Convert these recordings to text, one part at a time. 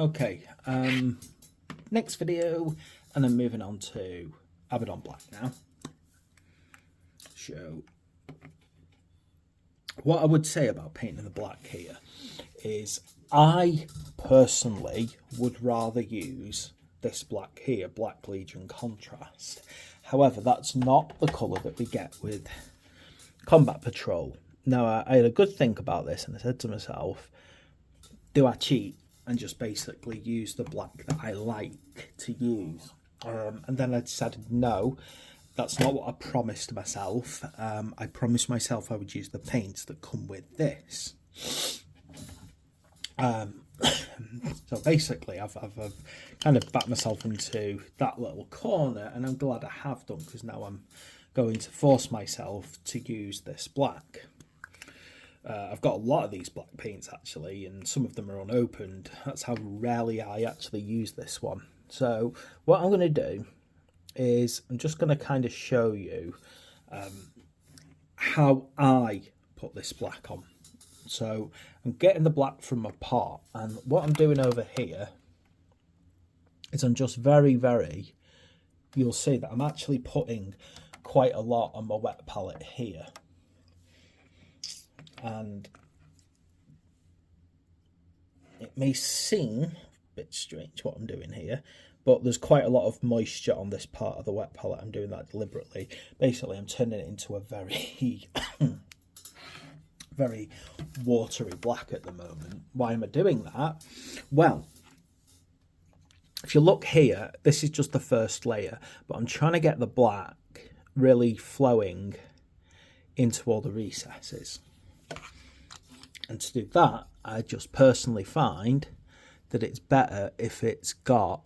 Okay, next video, and then moving on to Abbadon Black now. So, what I would say about painting the black here is I personally would rather use this black here, Black Legion Contrast. However, that's not the colour that we get with Combat Patrol. Now, I had a good think about this, and I said to myself, do I cheat and just basically use the black that I like to use? And then I decided, no, that's not what I promised myself. I promised myself I would use the paints that come with this. So basically, I've kind of backed myself into that little corner, and I'm glad I have done, because now I'm going to force myself to use this black. I've got a lot of these black paints actually, and some of them are unopened. That's how rarely I actually use this one. So what I'm going to do is I'm just going to kind of show you how I put this black on. So I'm getting the black from my pot, and what I'm doing over here is I'm just very, you'll see that I'm actually putting quite a lot on my wet palette here. And it may seem a bit strange what I'm doing here, but there's quite a lot of moisture on this part of the wet palette. I'm doing that deliberately. Basically, I'm turning it into a very, very watery black at the moment. Why am I doing that? Well, if you look here, this is just the first layer, but I'm trying to get the black really flowing into all the recesses. And to do that, I just personally find that it's better if it's got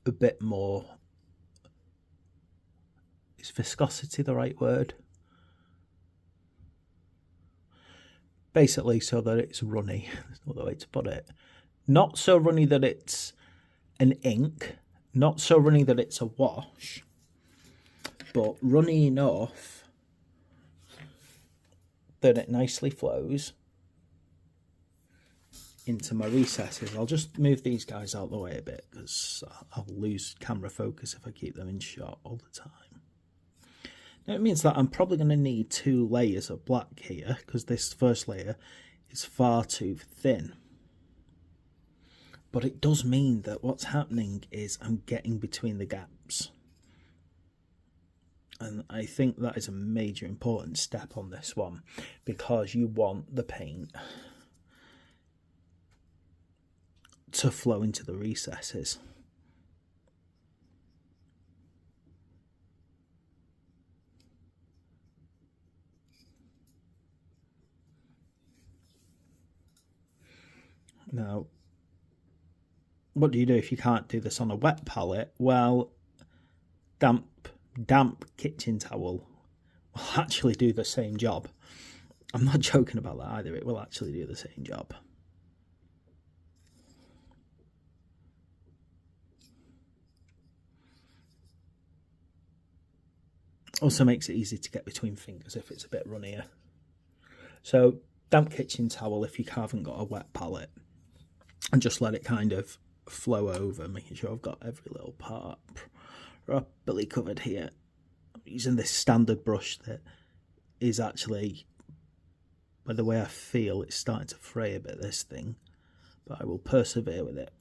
a bit more, is viscosity the right word? Basically, so that it's runny, there's no other way to put it. Not so runny that it's an ink, not so runny that it's a wash, but runny enough that it nicely flows into my recesses. I'll just move these guys out of the way a bit, because I'll lose camera focus if I keep them in shot all the time. Now it means that I'm probably going to need 2 layers of black here, because this first layer is far too thin. But it does mean that what's happening is I'm getting between the gaps. And I think that is a major important step on this one, because you want the paint to flow into the recesses. Now, what do you do if you can't do this on a wet palette? Well, damp kitchen towel will actually do the same job. I'm not joking about that either. It will actually do the same job. Also makes it easy to get between fingers if it's a bit runnier. So damp kitchen towel if you haven't got a wet palette, and just let it kind of flow over, making sure I've got every little part properly covered here. I'm using this standard brush that is actually, by the way I feel, it's starting to fray a bit, this thing, but I will persevere with it.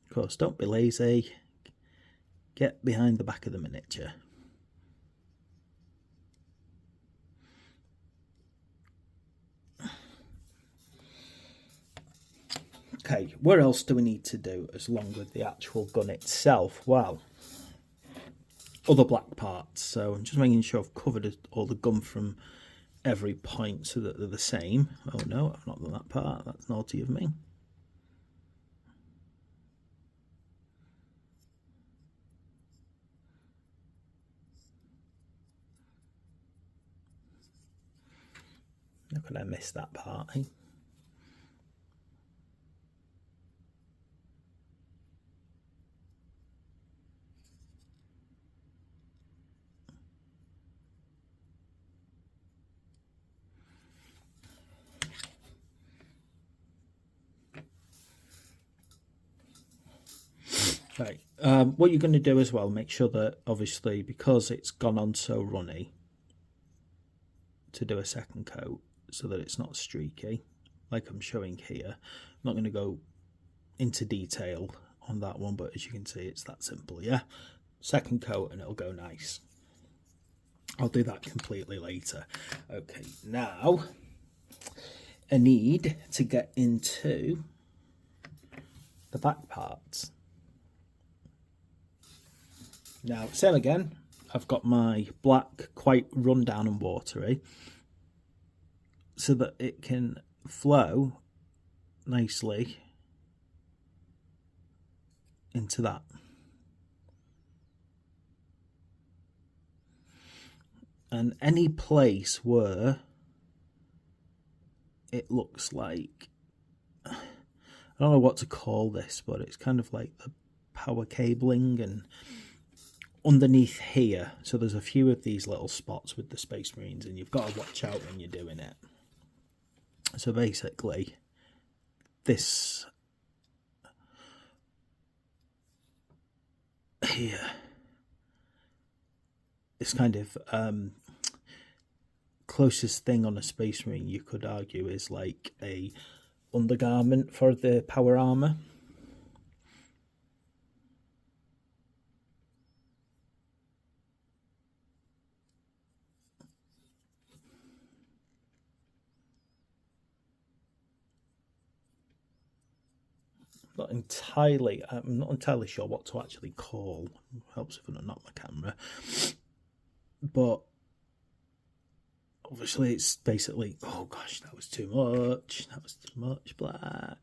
Of course, don't be lazy. Get behind the back of the miniature. Okay, what else do we need to do as long with the actual gun itself? Well, other black parts. So I'm just making sure I've covered all the gun from every point so that they're the same. Oh no, I've not done that part. That's naughty of me. How could I miss that part, eh? Right, what you're going to do as well, make sure that obviously because it's gone on so runny, to do a second coat so that it's not streaky like I'm showing here. I'm not going to go into detail on that one, but as you can see it's that simple. Yeah, second coat and it'll go nice. I'll do that completely later. Okay, now I need to get into the back parts. Now, same again, I've got my black quite run down and watery so that it can flow nicely into that. And any place where it looks like, I don't know what to call this, but it's kind of like the power cabling and underneath here. So there's a few of these little spots with the Space Marines and you've got to watch out when you're doing it. So basically this here, this kind of closest thing on a Space Marine you could argue is like a undergarment for the power armor. I'm not entirely sure what to actually call. It helps if I not my camera. But obviously it's basically, oh gosh, that was too much. That was too much black.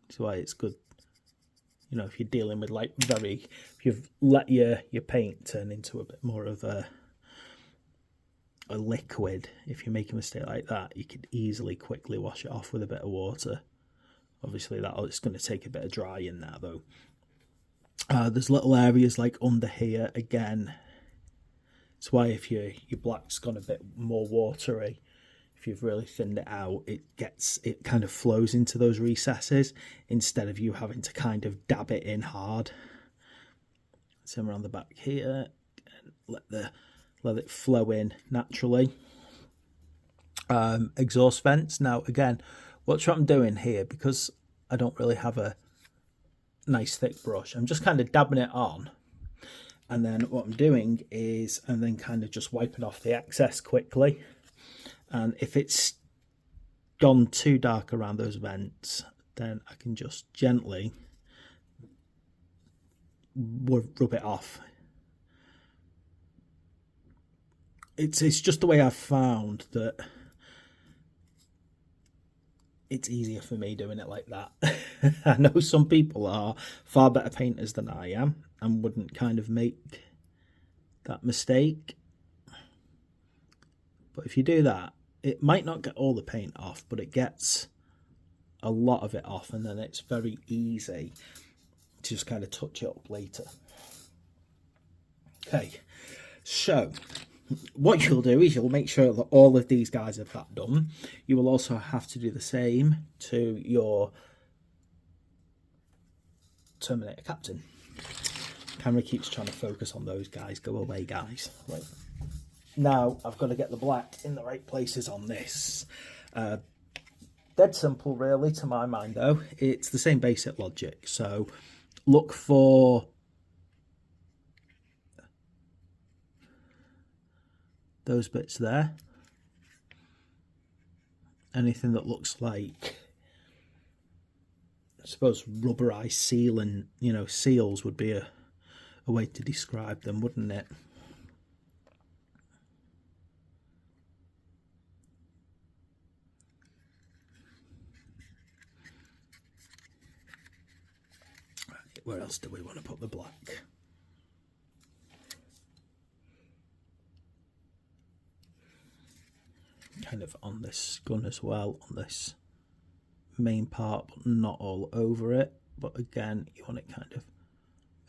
That's why it's good, you know, if you're dealing with like if you've let your paint turn into a bit more of a liquid, if you make a mistake like that, you could easily quickly wash it off with a bit of water. Obviously it's going to take a bit of drying now though. There's little areas like under here again. It's why if your black's gone a bit more watery, if you've really thinned it out, it kind of flows into those recesses instead of you having to kind of dab it in hard. Same around the back here, and let it flow in naturally. Exhaust vents. Now again, what I'm doing here, because I don't really have a nice thick brush, I'm just kind of dabbing it on, and then what I'm doing is and then kind of just wiping off the excess quickly. And if it's gone too dark around those vents, then I can just gently rub it off. It's just the way I've found that it's easier for me doing it like that. I know some people are far better painters than I am and wouldn't kind of make that mistake. But if you do that, it might not get all the paint off, but it gets a lot of it off, and then it's very easy to just kind of touch it up later. Okay, so what you'll do is you'll make sure that all of these guys have that done. You will also have to do the same to your Terminator Captain. Camera keeps trying to focus on those guys. Go away, guys. Right. Now I've got to get the black in the right places on this. Dead simple, really, to my mind, though. It's the same basic logic. So look for those bits there. Anything that looks like, I suppose, rubberized seal, and seals would be a way to describe them, wouldn't it? Right, where else do we want to put the black? Kind of on this gun as well, on this main part, but not all over it. But again, you want it kind of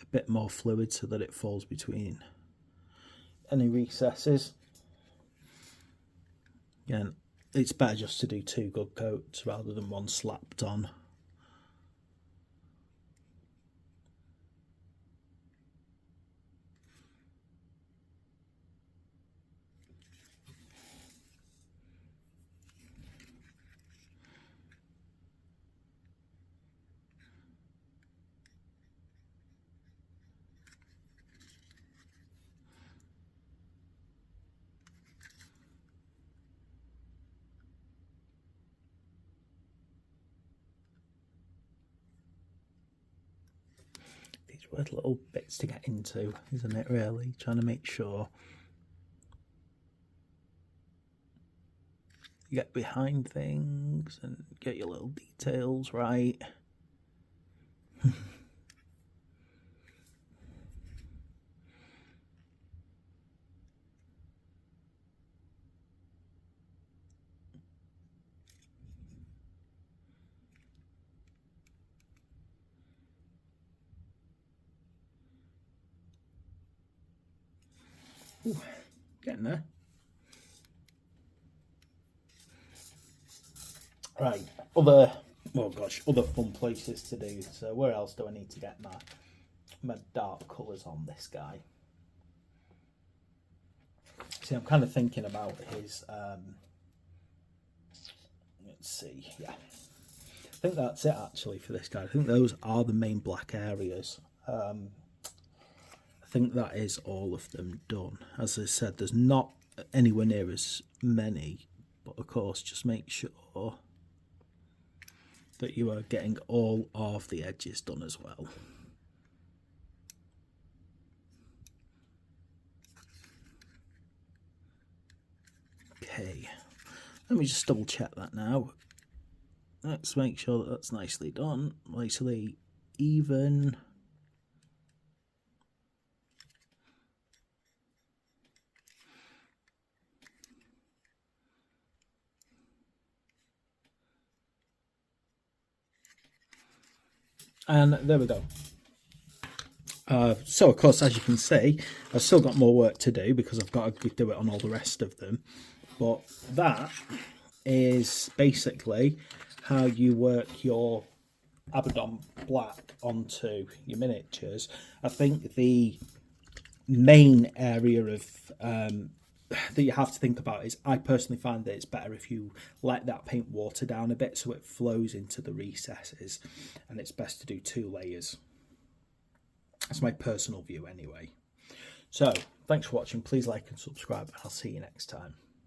a bit more fluid so that it falls between any recesses. Again, it's better just to do two good coats rather than one slapped on. weird little bits to get into, isn't it, really? Trying to make sure you get behind things and get your little details right. Ooh, getting there. Right, other fun places to do. So where else do I need to get my dark colours on this guy? See, I'm kind of thinking about his, let's see, yeah. I think that's it actually for this guy. I think those are the main black areas. I think that is all of them done. As I said, there's not anywhere near as many, but of course just make sure that you are getting all of the edges done as well. Okay, let me just double check that now. Let's make sure that that's nicely done, nicely even. And there we go. So of course, as you can see, I've still got more work to do because I've got to do it on all the rest of them. But that is basically how you work your Abbadon black onto your miniatures. I think the main area of that you have to think about is, I personally find that it's better if you let that paint water down a bit so it flows into the recesses, and it's best to do 2 layers. That's my personal view anyway. So thanks for watching. Please like and subscribe, and I'll see you next time.